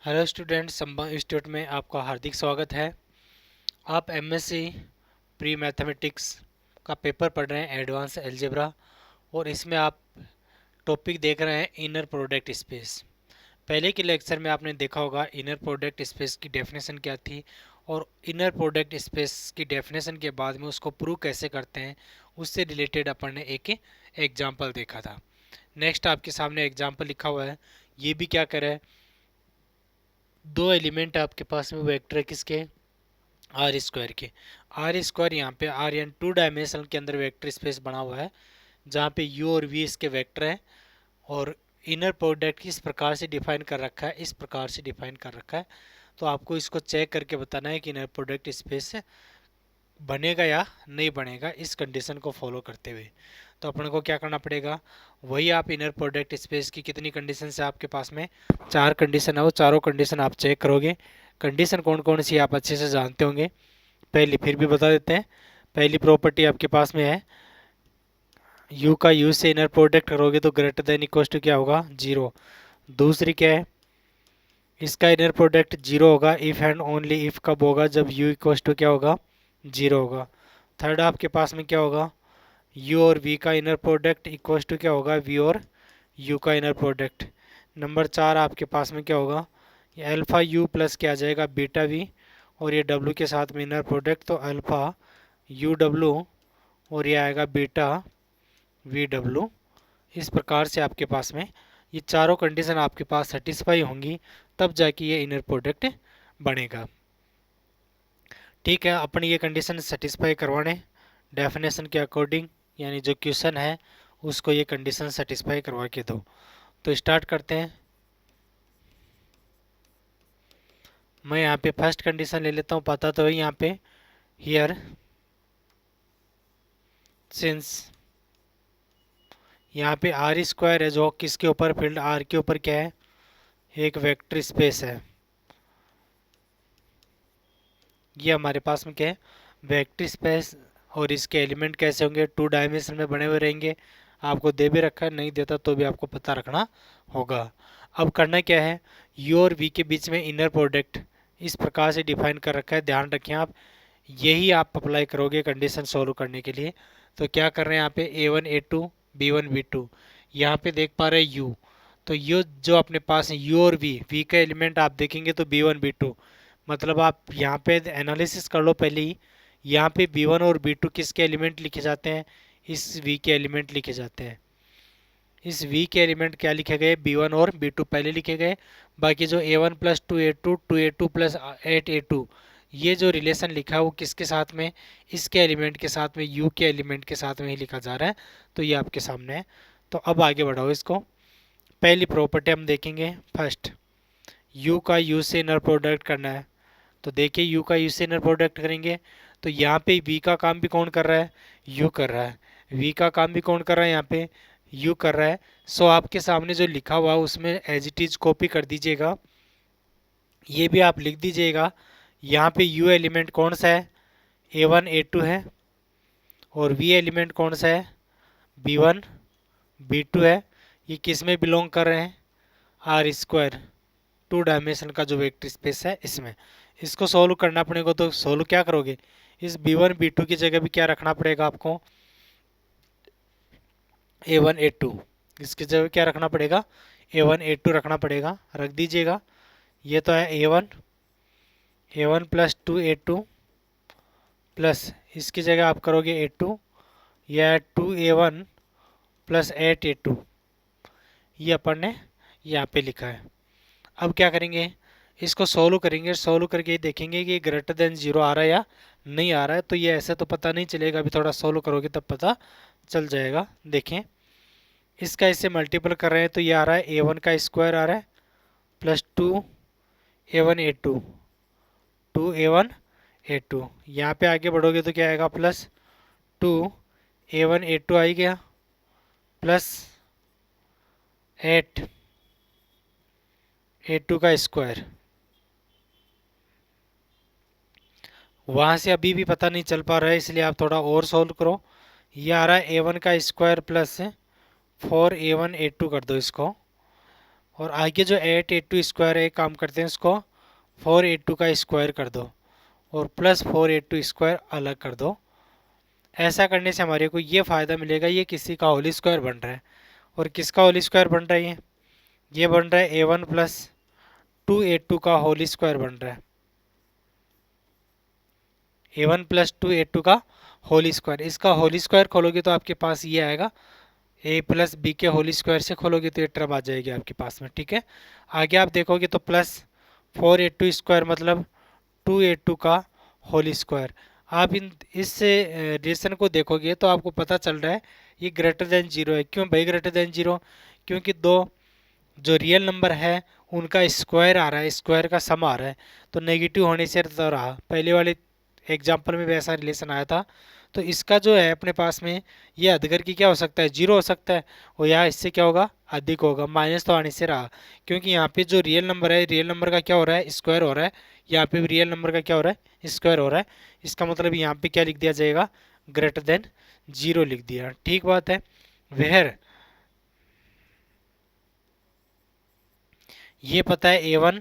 Hello student, संबंध institute में आपका हार्दिक स्वागत है। आप एमएससी प्री मैथमेटिक्स का पेपर पढ़ रहे हैं, एडवांस अलजेब्रा, और इसमें आप टॉपिक देख रहे हैं इनर प्रोडक्ट स्पेस। पहले के लेक्चर में आपने देखा होगा इनर प्रोडक्ट स्पेस की डेफिनेशन क्या थी, और इनर प्रोडक्ट स्पेस की डेफिनेशन के बाद में उसको प्रूव कैसे करते हैं, उससे रिलेटेड अपन ने एक एग्जाम्पल देखा था। नेक्स्ट आपके सामने एग्जाम्पल लिखा हुआ है। ये भी क्या करे, दो एलिमेंट आपके पास में वेक्टर है किसके, आर स्क्वायर के। आर स्क्वायर यहाँ पे आर यानी 2 डायमेंशनल के अंदर वेक्टर स्पेस बना हुआ है, जहाँ पे यू और वी इसके वेक्टर हैं। और इनर प्रोडक्ट किस प्रकार से डिफाइन कर रखा है, इस प्रकार से डिफाइन कर रखा है। तो आपको इसको चेक करके बताना है कि इनर प्रोडक्ट स्पेस बनेगा या नहीं बनेगा, इस कंडीशन को फॉलो करते हुए। तो अपन को क्या करना पड़ेगा, वही आप इनर प्रोडक्ट स्पेस की कितनी कंडीशन है आपके पास में, 4 कंडीशन है, वो चारों कंडीशन आप चेक करोगे। कंडीशन कौन कौन सी आप अच्छे से जानते होंगे। पहली फिर भी बता देते हैं। पहली प्रॉपर्टी आपके पास में है, यू का यू से इनर प्रोडक्ट करोगे तो ग्रेटर देन इक्वल टू क्या होगा, 0। दूसरी क्या है, इसका इनर प्रोडक्ट 0 होगा इफ़ एंड ओनली इफ़ कब होगा, जब यू इक्वल टू क्या होगा, 0 होगा। थर्ड आपके पास में क्या होगा, यू और वी का इनर प्रोडक्ट इक्वल टू क्या होगा, वी और यू का इनर प्रोडक्ट। नंबर 4 आपके पास में क्या होगा, ये अल्फ़ा यू प्लस क्या आ जाएगा, बीटा वी, और ये डब्लू के साथ में इनर प्रोडक्ट, तो अल्फ़ा यू डब्लू और ये आएगा बीटा वी डब्लू। इस प्रकार से आपके पास में ये चारों कंडीशन आपके पास सेटिस्फाई होंगी, तब जाके ये इनर प्रोडक्ट बनेगा। ठीक है, अपन ये कंडीशन सेटिस्फाई करवाने डेफिनेशन के अकॉर्डिंग, यानी जो क्वेश्चन है उसको ये कंडीशन सेटिस्फाई करवा के दो। तो स्टार्ट करते हैं। मैं यहाँ पे फर्स्ट कंडीशन ले लेता हूँ, पता तो है यहाँ पे, हियर सिंस यहाँ पे आर स्क्वायर है, जो किसके ऊपर, फील्ड आर के ऊपर क्या है, एक वेक्टर स्पेस है। ये हमारे पास में क्या है, वेक्टर स्पेस। और इसके एलिमेंट कैसे होंगे, 2 डायमेंशन में बने हुए रहेंगे। आपको दे भी रखा है, नहीं देता तो भी आपको पता रखना होगा। अब करना क्या है, यू और वी के बीच में इनर प्रोडक्ट इस प्रकार से डिफाइन कर रखा है, ध्यान रखें आप। यही आप अप्लाई करोगे कंडीशन सॉल्व करने के लिए। तो क्या कर रहे हैं यहाँ पे, A1 A2 B1 B2, यहाँ पे देख पा रहे हैं यू। तो ये जो अपने पास है यू और वी का एलिमेंट आप देखेंगे तो B1 B2, मतलब आप यहाँ पे एनालिसिस कर लो पहले ही। यहाँ पे B1 और B2 किसके एलिमेंट लिखे जाते हैं, इस V के एलिमेंट लिखे जाते हैं। इस V के एलिमेंट क्या लिखे गए, B1 और B2 पहले लिखे गए। बाकी जो A1 plus 2A2 2A2 plus 8A2, ये जो रिलेशन लिखा है वो किसके साथ में, इसके एलिमेंट के साथ में, U के एलिमेंट के साथ में ही लिखा जा रहा है। तो ये आपके सामने है। तो अब आगे बढ़ाओ इसको। पहली प्रॉपर्टी हम देखेंगे फर्स्ट, U का U से इनर प्रोडक्ट करना है। तो देखिए यू का यू से इनर प्रोडक्ट करेंगे तो यहाँ पे वी का काम भी कौन कर रहा है, यू कर रहा है। वी का काम भी कौन कर रहा है, यहाँ पे यू कर रहा है। सो आपके सामने जो लिखा हुआ है उसमें एज इट इज कॉपी कर दीजिएगा। ये भी आप लिख दीजिएगा। यहाँ पे यू एलिमेंट कौन सा है, A1 A2 है, और वी एलिमेंट कौन सा है, B1 B2 है। ये किस में बिलोंग कर रहे हैं, आर स्क्वायर 2 डायमेंशन का जो वेक्टर स्पेस है इसमें। इसको सॉल्व करना पड़ेगा, तो सॉल्व क्या करोगे, इस B1 B2 की जगह भी क्या रखना पड़ेगा आपको, A1 A2। इसकी जगह क्या रखना पड़ेगा, A1 A2 रखना पड़ेगा, रख दीजिएगा। ये तो है A1 प्लस 2A2 प्लस, इसकी जगह आप करोगे A2, यह 2A1 प्लस 8A2, ये अपन ने यहाँ पे लिखा है। अब क्या करेंगे, इसको सोल्व करेंगे। सोल्व करके देखेंगे कि ग्रेटर देन 0 आ रहा है या नहीं आ रहा है। तो ये ऐसे तो पता नहीं चलेगा, अभी थोड़ा सोल्व करोगे तब पता चल जाएगा। देखें, इसका इससे मल्टीपल कर रहे हैं तो ये आ रहा है A1 का स्क्वायर आ रहा है plus 2A1 A2, 2A1 A2। यहाँ पे आगे बढ़ोगे तो क्या आएगा, प्लस 2A1 A2 आ गया, प्लस 8A2 का स्क्वायर। वहाँ से अभी भी पता नहीं चल पा रहा है, इसलिए आप थोड़ा और सोल्व करो। ये आ रहा है A1 का स्क्वायर प्लस 4A1 A2 कर दो इसको, और आगे जो 8 a2 स्क्वायर है, काम करते हैं उसको 4 a2 का स्क्वायर कर दो और प्लस 4 a2 स्क्वायर अलग कर दो। ऐसा करने से हमारे को ये फ़ायदा मिलेगा, ये किसी का होल स्क्वायर बन रहा है। और किसका होल स्क्वायर बन रहा है? ये बन रहा है a1 प्लस 2a2 का होल स्क्वायर बन रहा है। a1 प्लस 2a2 का होल स्क्वायर, इसका होल स्क्वायर खोलोगे तो आपके पास ये आएगा, a प्लस बी के होल स्क्वायर से खोलोगे तो ये टर्म आ जाएगी आपके पास में। ठीक है, आगे आप देखोगे तो प्लस 4a2 स्क्वायर मतलब 2a2 का होल स्क्वायर। आप इस रिलेशन को देखोगे तो आपको पता चल रहा है ये ग्रेटर देन जीरो है। क्यों भाई ग्रेटर देन जीरो? क्योंकि दो जो रियल नंबर है उनका स्क्वायर आ रहा है, स्क्वायर का सम आ रहा है, तो नेगेटिव होने से तो रहा। पहले वाले एग्जाम्पल में भी ऐसा रिलेशन आया था। तो इसका जो है अपने पास में ये अधगर की क्या हो सकता है? जीरो हो सकता है। और यहाँ इससे क्या होगा? अधिक होगा। माइनस तो आने से रहा, क्योंकि यहाँ पे जो रियल नंबर है, रियल नंबर का क्या हो रहा है? स्क्वायर हो रहा है। यहाँ पे भी रियल नंबर का क्या हो रहा है? स्क्वायर हो रहा है। इसका मतलब यहाँ पे क्या लिख दिया जाएगा? ग्रेटर देन जीरो लिख दिया। ठीक बात है। वेयर ये पता है a1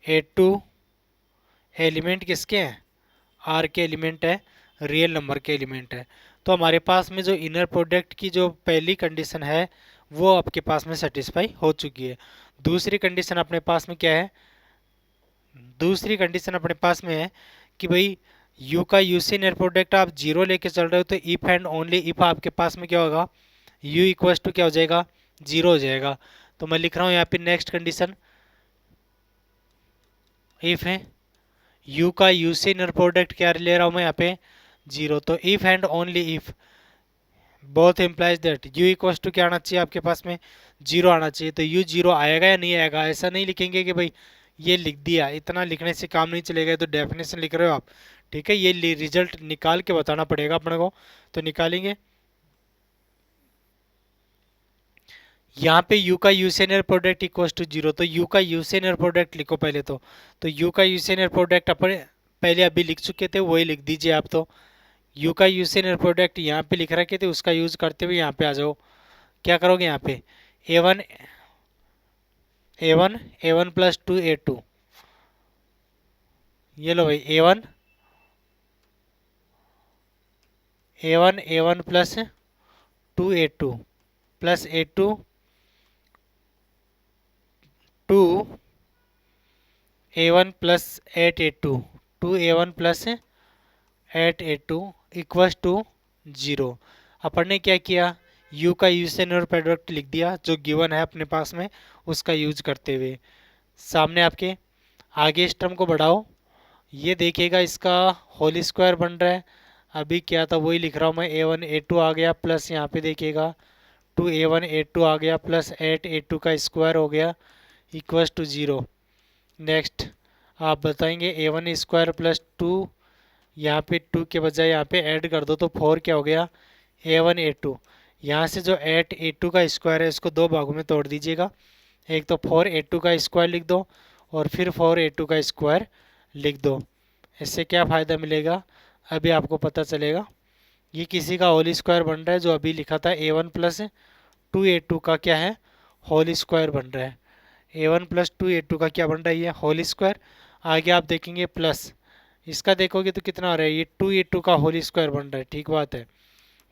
a2 एलिमेंट किसके हैं? आर के एलिमेंट है, रियल नंबर के एलिमेंट है। तो हमारे पास में जो इनर प्रोडक्ट की जो पहली कंडीशन है वो आपके पास में सेटिस्फाई हो चुकी है। दूसरी कंडीशन अपने पास में क्या है? दूसरी कंडीशन अपने पास में है कि भाई u का u से इनर प्रोडक्ट आप जीरो लेके चल रहे हो, तो इफ एंड ओनली इफ आपके पास में क्या होगा? u इक्वल्स टू क्या हो जाएगा? जीरो हो जाएगा। तो मैं लिख रहा हूँ यहाँ पे नेक्स्ट कंडीशन, इफ है u का u से इनर प्रोडक्ट क्या ले रहा हूँ मैं यहाँ पे? जीरो। तो if and only if both implies that u equals to क्या आना चाहिए आपके पास में? जीरो आना चाहिए। तो u जीरो आएगा या नहीं आएगा? ऐसा नहीं लिखेंगे कि भाई ये लिख दिया, इतना लिखने से काम नहीं चलेगा। तो डेफिनेशन लिख रहे हो आप, ठीक है, ये रिजल्ट निकाल के बताना पड़ेगा अपने को। तो निकालेंगे, यहाँ पे u का u से inner product equals to zero. तो u का u से इनर प्रोडक्ट लिखो पहले। तो u का u से इनर प्रोडक्ट अपन पहले अभी लिख चुके थे, वही लिख दीजिए आप। तो u का u से इनर प्रोडक्ट यहाँ पे लिख रखे थे, उसका यूज करते हुए यहाँ पे आ जाओ। क्या करोगे यहाँ पे? a1 a1 a1 plus 2a2, ये लो भाई a1 a1 a1 plus 2a2 plus a2 2 a1 plus 8a2 2a1 plus 8a2 equals to zero. अपन ने क्या किया? u का u से इनर प्रोडक्ट लिख दिया जो गिवन है अपने पास में, उसका यूज करते हुए सामने आपके। आगे इस टर्म को बढ़ाओ, ये देखिएगा इसका होल स्क्वायर बन रहा है। अभी क्या था वही लिख रहा हूँ मैं, a1 a2 आ गया प्लस यहाँ पे देखिएगा 2a1 a2 आ गया प्लस 8a2 का स्क्वायर हो गया इक्वल्स टू जीरो। नेक्स्ट आप बताएंगे a1 स्क्वायर प्लस 2, यहाँ पे 2 के बजाय यहाँ पे ऐड कर दो तो 4 क्या हो गया? a1 a2। यहाँ से जो 8a2 का स्क्वायर है इसको दो भागों में तोड़ दीजिएगा। एक तो 4a2 का स्क्वायर लिख दो और फिर 4a2 का स्क्वायर लिख दो। इससे क्या फ़ायदा मिलेगा अभी आपको पता चलेगा। ये किसी का होल स्क्वायर बन रहा है, जो अभी लिखा था a1 प्लस 2a2 का क्या है? होल स्क्वायर बन रहा है। a1 प्लस 2a2 का क्या बन रहा है? ये होल स्क्वायर। आगे आप देखेंगे प्लस इसका देखोगे तो कितना आ रहा है? ये 2a2 का होल स्क्वायर बन रहा है। ठीक बात है।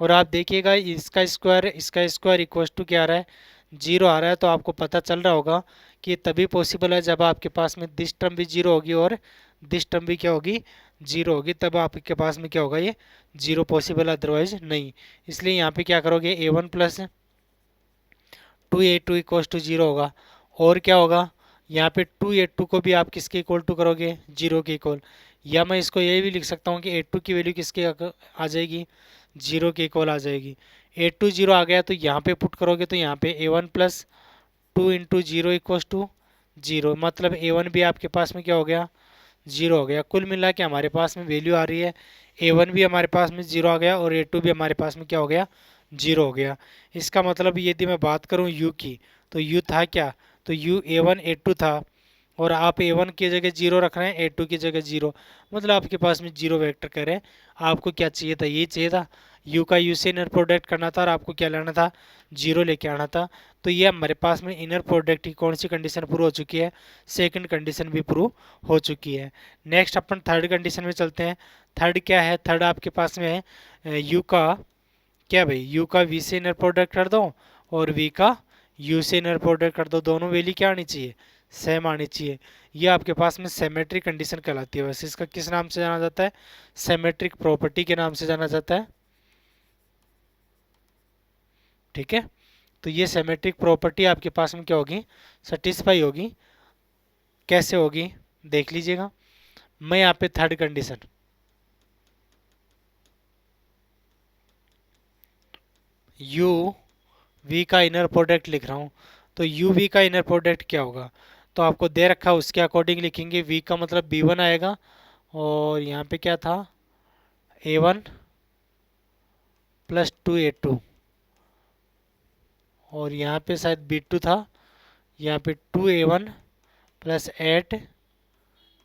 और आप देखिएगा इसका स्क्वायर इक्वल्स टू क्या आ रहा है? जीरो आ रहा है। तो आपको पता चल रहा होगा कि तभी पॉसिबल है जब आपके पास में दिस टर्म भी जीरो होगी और दिस टर्म भी क्या होगी? जीरो होगी, तब आपके पास में क्या होगा? ये जीरो पॉसिबल, अदरवाइज नहीं। इसलिए यहाँ पे क्या करोगे? a1 plus 2a2 equals to zero होगा। और क्या होगा? यहाँ पे 2a2 को भी आप किसके इक्वल टू करोगे? जीरो के इक्वल। या मैं इसको ये भी लिख सकता हूँ कि a2 की वैल्यू किसके आ जाएगी? जीरो के इक्वल आ जाएगी। a2 जीरो आ गया तो यहाँ पे पुट करोगे तो यहाँ पे a1 plus 2 into zero equals to zero. मतलब a1 भी आपके पास में क्या हो गया? जीरो हो गया। कुल मिला के हमारे पास में वैल्यू आ रही है a1 भी हमारे पास में जीरो आ गया और a2 भी हमारे पास में क्या हो गया? जीरो हो गया। इसका मतलब यदि मैं बात करूँ u की, तो u था क्या? तो u a1 a2 था और आप a1 की जगह जीरो रख रहे हैं, a2 की जगह जीरो, मतलब आपके पास में जीरो वेक्टर कह रहे हैं। आपको क्या चाहिए था? ये चाहिए था यू का यू से इनर प्रोडक्ट करना था और आपको क्या लाना था, 0 लेके आना था। तो ये हमारे पास में इनर प्रोडक्ट की कौन सी कंडीशन प्रूव हो चुकी है, सेकंड कंडीशन भी प्रूव हो चुकी है। नेक्स्ट अपन थर्ड कंडीशन में चलते हैं। थर्ड क्या है, थर्ड आपके पास में है यू का क्या भाई, यू का वी से इनर प्रोडक्ट कर दो और वी का यू से इनर प्रोडक्ट कर दो, दोनों वैल्यू क्या आनी चाहिए, सेम आनी चाहिए। ये आपके पास में सिमेट्रिक कंडीशन कहलाती है। वैसे इसका किस नाम से जाना जाता है, सिमेट्रिक प्रॉपर्टी के नाम से जाना जाता है। ठीक है, तो ये सिमेट्रिक प्रॉपर्टी आपके पास में क्या होगी, सेटिस्फाई होगी। कैसे होगी देख लीजिएगा। मैं यहाँ पे थर्ड कंडीशन यू वी का इनर प्रोडक्ट लिख रहा हूँ। तो यू वी का इनर प्रोडक्ट क्या होगा, तो आपको दे रखा है उसके अकॉर्डिंग लिखेंगे। वी का मतलब बी वन आएगा और यहाँ पे क्या था, A one plus two A two, और यहाँ पे शायद बी टू था, यहाँ पे two A one plus eight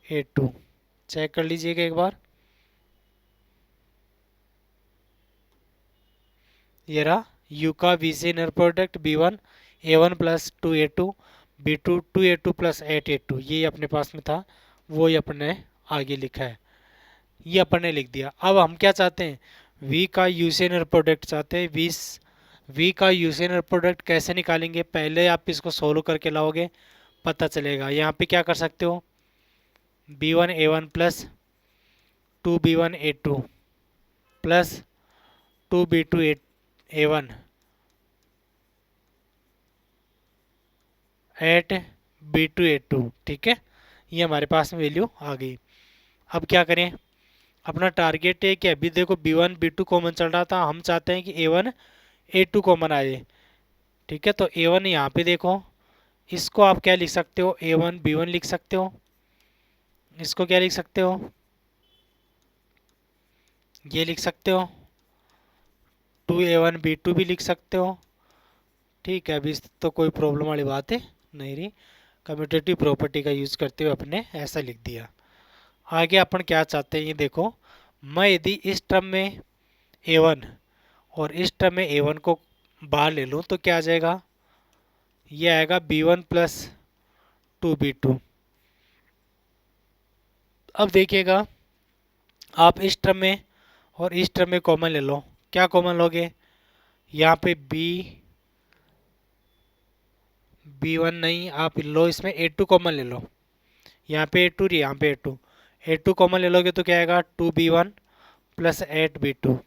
A two. Check कर लीजिएगा एक बार। ये रहा यू का वी से inner product B one A one plus two A two, B two two A two plus eight A two, ये अपने पास में था, वो ही अपने आगे लिखा है, ये अपन ने लिख दिया। अब हम क्या चाहते हैं, वी का यू से इनर प्रोडक्ट चाहते हैं। वी का यू से इनर प्रोडक्ट कैसे निकालेंगे, पहले आप इसको सोल्व करके लाओगे पता चलेगा। यहाँ पे क्या कर सकते हो, B one A one plus two B one A two plus two B two A one eight B two A two. ठीक है, ये हमारे पास में वैल्यू आ गई। अब क्या करें, अपना टारगेट है कि अभी देखो B one B two common चल रहा था, हम चाहते हैं कि A one A two common आए। ठीक है, तो ए वन यहाँ पे देखो, इसको आप क्या लिख सकते हो, ए वन बी वन लिख सकते हो। इसको क्या लिख सकते हो, ये लिख सकते हो, two A one B two भी लिख सकते हो। ठीक है, अभी तो कोई प्रॉब्लम वाली बात है नहीं रही। कम्यूटेटिव प्रॉपर्टी का यूज़ करते हुए अपने ऐसा लिख दिया। आगे अपन क्या चाहते हैं ये देखो, मैं यदि इस टर्म में ए वन और इस टर्म में ए वन को बाहर ले लूँ तो क्या आ जाएगा, ये आएगा B one plus two B two. अब देखिएगा, आप इस टर्म में और इस टर्म में कॉमन ले लो, क्या कॉमन लोगे, यहाँ पे बी वन नहीं, आप लो इसमें ए टू कॉमन ले लो। यहाँ पे ए टू, यहाँ पे ए टू कॉमन ले लोगे तो क्या आएगा, two B one plus eight B two.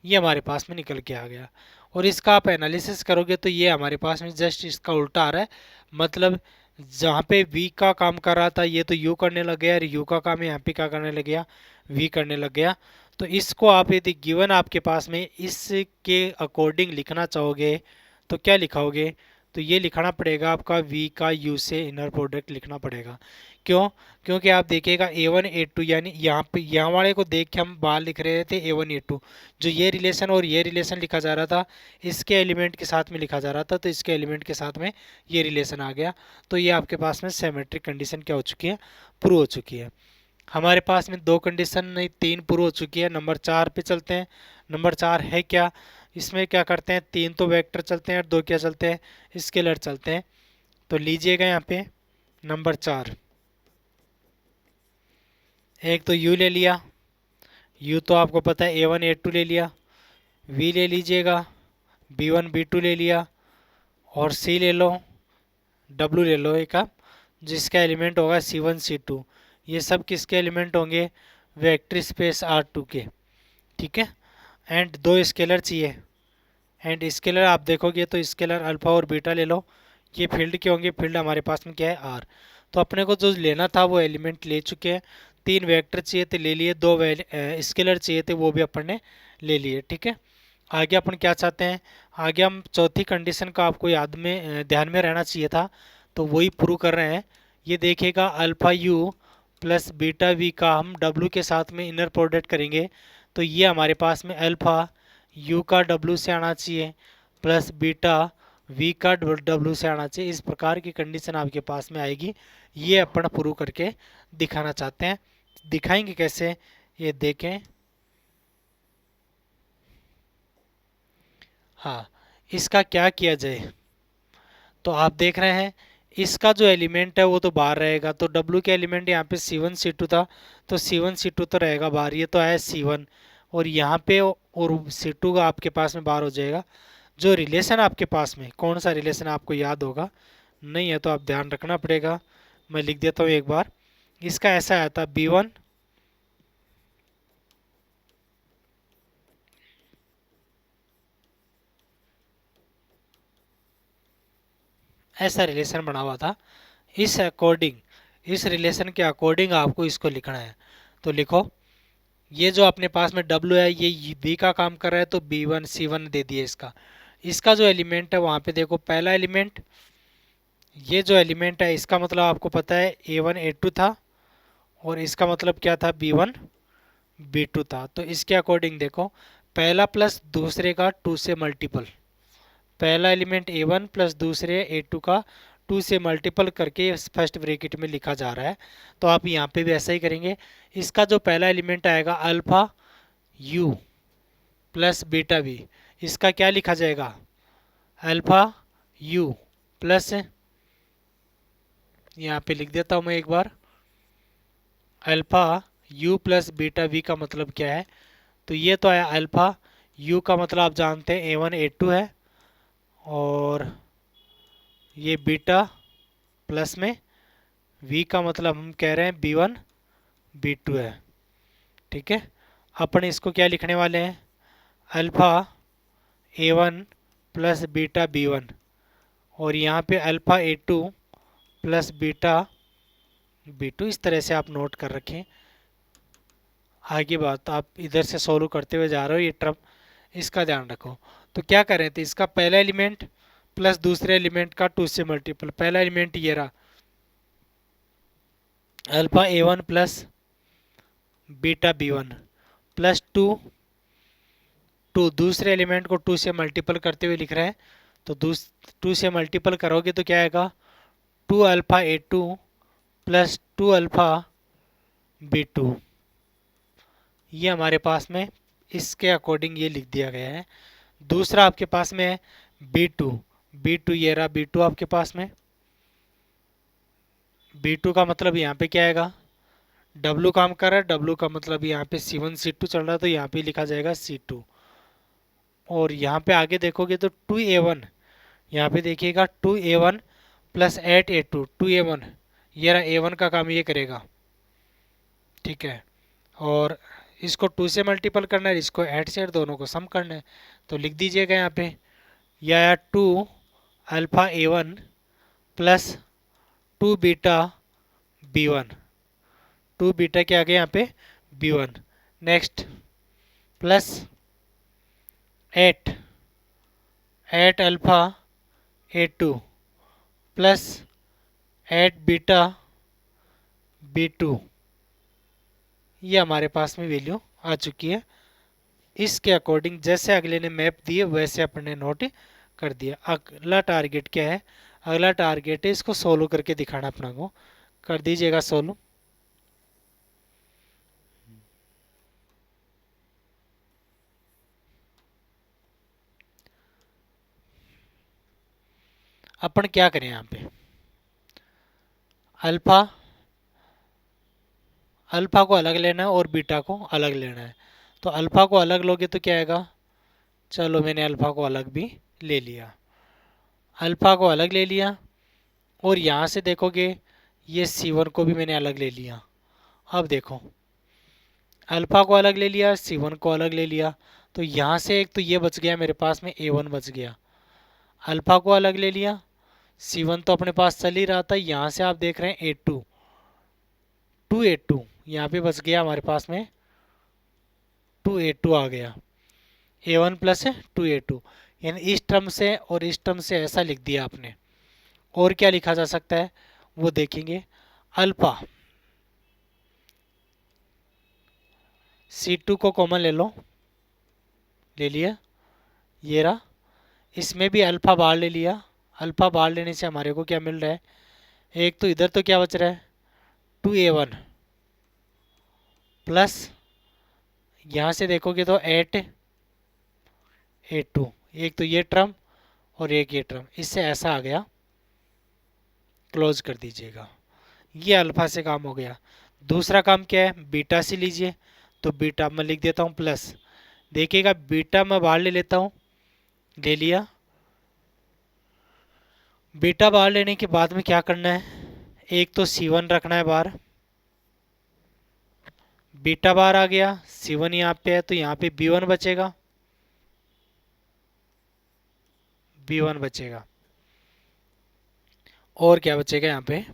ये हमारे पास में निकल के आ गया। और इसका आप एनालिसिस करोगे तो ये हमारे पास में जस्ट इसका उल्टा आ रहा है। मतलब जहाँ पे वी का काम कर रहा था ये तो यू करने लग गया, और यू का काम यहाँ पे क्या करने लग गया, वी करने लग गया। तो इसको आप यदि गिवन आपके पास में इसके अकॉर्डिंग लिखना चाहोगे तो क्या लिखाओगे, तो ये लिखना पड़ेगा आपका वी का यू से इनर प्रोडक्ट लिखना पड़ेगा। क्यों, क्योंकि आप देखिएगा ए वन ए टू, यानी यहाँ पे यहाँ वाले को देख के हम बाहर लिख रहे थे ए वन ए टू, जो ये रिलेशन और ये रिलेशन लिखा जा रहा था इसके एलिमेंट के साथ में लिखा जा रहा था, तो इसके एलिमेंट के साथ में ये रिलेशन आ गया। तो ये आपके पास में सिमेट्रिक कंडीशन क्या हो चुकी है, प्रूव हो चुकी है। हमारे पास में दो कंडीशन नहीं तीन प्रूव हो चुकी है। नंबर चार पे चलते हैं। नंबर चार है क्या, इसमें क्या करते हैं, तीन तो वेक्टर चलते हैं और दो क्या चलते हैं, स्केलर चलते हैं। तो लीजिएगा यहाँ पे नंबर चार, एक तो यू ले लिया, यू तो आपको पता है ए वन ए टू ले लिया, वी ले लीजिएगा, बी वन बी टू ले लिया, और सी ले लो, डब्लू ले लो एक आप, जिसका एलिमेंट होगा सी वन सी टू। ये सब किसके एलिमेंट होंगे, वेक्टर स्पेस आर टू के। ठीक है, एंड दो स्केलर चाहिए, एंड स्केलर आप देखोगे तो स्केलर अल्फा और बीटा ले लो। ये फील्ड के होंगे, फील्ड हमारे पास में क्या है, आर। तो अपने को जो लेना था वो एलिमेंट ले चुके हैं। तीन वेक्टर चाहिए थे, ले लिए। दो स्केलर चाहिए थे, वो भी अपन ने ले लिए। ठीक है, आगे अपन क्या चाहते हैं, आगे हम चौथी कंडीशन का आपको याद में ध्यान में रहना चाहिए था, तो वही प्रूव कर रहे हैं। ये देखिएगा alpha you plus beta V का हम डब्लू के साथ में इनर प्रोडक्ट करेंगे, तो ये हमारे पास में अल्फ़ा यू का डब्लू से आना चाहिए प्लस बीटा वी का डब्लू से आना चाहिए। इस प्रकार की कंडीशन आपके पास में आएगी। ये अपन प्रूव करके दिखाना चाहते हैं। दिखाएंगे कैसे, ये देखें। हाँ, इसका क्या किया जाए, तो आप देख रहे हैं इसका जो एलिमेंट है वो तो बाहर रहेगा, तो W के एलिमेंट यहाँ पे C1 C2 था, तो C1 C2 तो रहेगा बाहर, ये तो है C1, और यहाँ पे और C2 का आपके पास में बाहर हो जाएगा। जो रिलेशन आपके पास में कौन सा रिलेशन आपको याद होगा, नहीं है तो आप ध्यान रखना पड़ेगा, मैं लिख देता हूँ एक बार। इसका ऐसा आया था B1 ऐसा रिलेशन बना हुआ था। इस अकॉर्डिंग, इस रिलेशन के अकॉर्डिंग आपको इसको लिखना है, तो लिखो ये जो अपने पास में W है ये B का काम कर रहा है, तो B1 C1 दे दिए इसका। इसका जो एलिमेंट है वहाँ पे देखो पहला एलिमेंट, ये जो एलिमेंट है इसका मतलब आपको पता है A1 A2 था, और इसका मतलब क्या था B1 B2 था। तो इसके अकॉर्डिंग देखो पहला प्लस दूसरे का 2 से मल्टीपल, पहला एलिमेंट A1 प्लस दूसरे A2 का 2 से मल्टीपल करके फर्स्ट ब्रैकेट में लिखा जा रहा है, तो आप यहाँ पे भी ऐसा ही करेंगे। इसका जो पहला एलिमेंट आएगा alpha U plus beta V, इसका क्या लिखा जाएगा अल्फा U प्लस, यहाँ पे लिख देता हूँ मैं एक बार, alpha U plus beta V का मतलब क्या है, तो ये तो आया अल्फा U का मतलब आप जानते हैं A1 A2 है, और ये बीटा प्लस में V का मतलब हम कह रहे हैं B1 B2 है। ठीक है, अपन इसको क्या लिखने वाले हैं alpha A1 plus beta B1, और यहाँ पे alpha A2 plus beta B2, इस तरह से आप नोट कर रखें। आगे बात आप इधर से सोल्व करते हुए जा रहे हो, ये टर्म इसका ध्यान रखो। तो क्या कर रहे थे, इसका पहला एलिमेंट प्लस दूसरे एलिमेंट का 2 से मल्टीपल, पहला एलिमेंट ये रहा alpha A1 plus beta B1 plus 2 2, दूसरे एलिमेंट को 2 से मल्टीपल करते हुए लिख रहे हैं, तो 2 से मल्टीपल करोगे तो क्या आएगा 2 alpha A2 plus 2 alpha B2, ये हमारे पास में इसके अकॉर्डिंग ये लिख दिया गया है। दूसरा आपके पास में है B2, B2 ये रहा B2 आपके पास में, B2 का मतलब यहाँ पे क्या आएगा W काम कर रहा है, W का मतलब यहाँ पे C1 C2 चल रहा है, तो यहाँ पे लिखा जाएगा C2, और यहाँ पे आगे देखोगे तो 2A1, यहाँ पे देखिएगा 2A1 प्लस 8A2, 2A1 ये रहा A1 का काम ये करेगा। ठीक है, और इसको 2 से मल्टीपल करना है, इसको 8 से दोनों को सम करना है, तो लिख दीजिएगा यहाँ पे यह आया 2 alpha A1 plus 2 beta B1, 2 beta के आगे यहाँ पे B1, next plus 8 8 alpha A2 plus 8 beta B2, ये हमारे पास में वैल्यू आ चुकी है। इसके अकॉर्डिंग जैसे अगले ने मैप दिए वैसे अपन ने नोट कर दिया। अगला टारगेट क्या है, अगला टारगेट है इसको सोल्व करके दिखाना अपना को, कर दीजिएगा सोल्व। अपन क्या करें यहाँ पे अल्फा, अल्फा को अलग लेना है और बीटा को अलग लेना है, तो अल्फा को अलग लोगे तो क्या आएगा, चलो मैंने अल्फा को अलग भी ले लिया, अल्फा को अलग ले लिया, और यहाँ से देखोगे ये C1 को भी मैंने अलग ले लिया। अब देखो अल्फा को अलग ले लिया, C1 को अलग ले लिया, तो यहाँ से एक तो ये बच गया मेरे पास में A1 बच गया, अल्फा को अलग ले लिया, C1 तो अपने पास चल ही रहा था, यहाँ से आप देख रहे हैं A2, 2A2 यहाँ पे बच गया हमारे पास में 2A2 आ गया, A1 प्लस 2A2, यानी इस टर्म से और इस टर्म से ऐसा लिख दिया आपने। और क्या लिखा जा सकता है वो देखेंगे, अल्फा C2 को कॉमन ले लो, ले लिया ये रहा, इसमें भी अल्फा बाहर ले लिया, अल्फा बाहर लेने से हमारे को क्या मिल रहा है, एक तो इधर तो क्या बच रहा है 2A1 प्लस यहाँ से देखोगे तो 8A2, एक तो ये टर्म और एक ये टर्म, इससे ऐसा आ गया, क्लोज कर दीजिएगा। ये अल्फा से काम हो गया। दूसरा काम क्या है, बीटा से लीजिए, तो बीटा मैं लिख देता हूँ प्लस। देखिएगा बीटा मैं बाहर ले लेता हूँ, ले लिया। बीटा बाहर लेने के बाद में क्या करना है, एक तो C1 रखना है बाहर, बीटा बाहर आ गया, C1 यहाँ पे है तो यहाँ पे B1 बचेगा, B1 बचेगा। और क्या बचेगा यहाँ पे,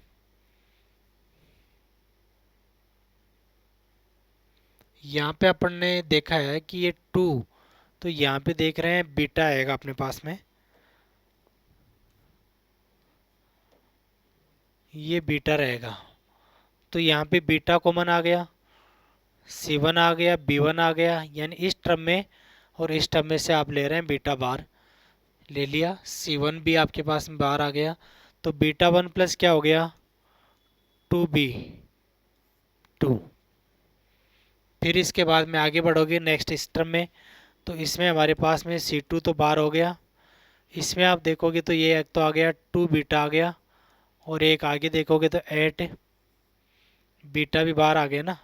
यहाँ पे अपन ने देखा है कि ये 2, तो यहाँ पे देख रहे हैं बीटा आएगा अपने पास में, ये बीटा रहेगा, तो यहाँ पे बीटा कॉमन आ गया, C1 आ गया, B1 आ गया, यानी इस टर्म में और इस टर्म में से आप ले रहे हैं बीटा बार, ले लिया। C1 भी आपके पास में बाहर आ गया, तो बीटा 1 प्लस क्या हो गया, 2B2। फिर इसके बाद में आगे बढ़ोगे नेक्स्ट इस टर्म में, तो इसमें हमारे पास में C2 तो बाहर हो गया, इसमें आप देखोगे तो ये एक तो आ गया 2 बीटा आ गया, और एक आगे देखोगे तो 8 बीटा भी बाहर आ गया ना,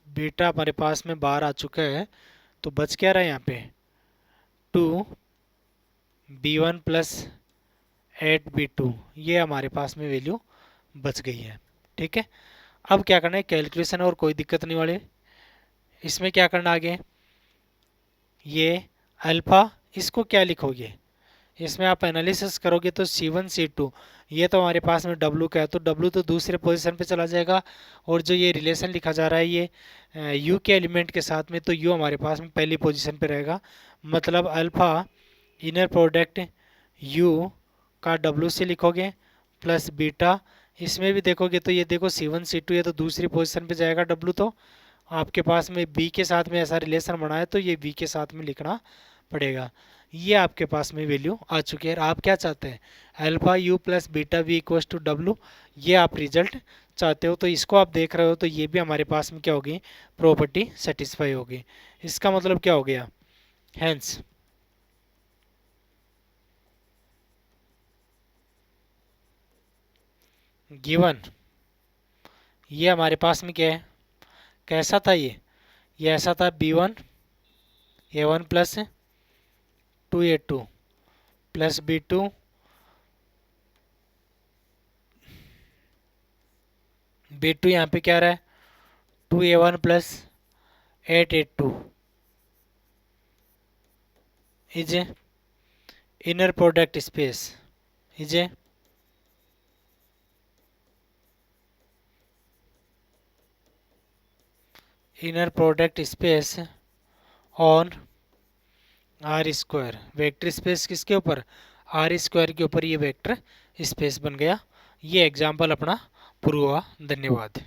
बीटा हमारे पास में बाहर आ चुका है। तो बच क्या रहा है यहाँ पे, 2B1 प्लस 8B2, ये हमारे पास में वैल्यू बच गई है। ठीक है, अब क्या करना है, कैलकुलेशन और कोई दिक्कत नहीं वाले, इसमें क्या करना आगे, ये अल्फ़ा इसको क्या लिखोगे, इसमें आप एनालिसिस करोगे तो C1 C2, ये तो हमारे पास में W का है, तो W तो दूसरे पोजीशन पे चला जाएगा, और जो ये रिलेशन लिखा जा रहा है ये U के एलिमेंट के साथ में, तो U हमारे पास में पहली पोजीशन पे रहेगा। मतलब अल्फ़ा इनर प्रोडक्ट U का W से लिखोगे प्लस बीटा, इसमें भी देखोगे तो ये देखो C1 C2, ये तो दूसरी पोजीशन पे जाएगा W, तो आपके पास में B के साथ में ऐसा रिलेशन बना है तो ये B के साथ में लिखना पड़ेगा। ये आपके पास में वैल्यू आ चुकी है। आप क्या चाहते हैं, alpha U plus beta V equals to W, ये आप रिजल्ट चाहते हो, तो इसको आप देख रहे हो तो ये भी हमारे पास में क्या होगी, प्रॉपर्टी सेटिस्फाई होगी। इसका मतलब क्या हो गया, हेंस गिवन, ये हमारे पास में क्या है, कैसा था ये ऐसा था B1 A1 plus 2A2 plus B2 यहाँ पे क्या रहा है, 2A1 plus 8A2 is inner product space, is inner product space on R square, vector space किसके ऊपर, आर स्क्वायर के ऊपर ये वेक्टर स्पेस बन गया। ये एग्जाम्पल अपना प्रूव हुआ। धन्यवाद।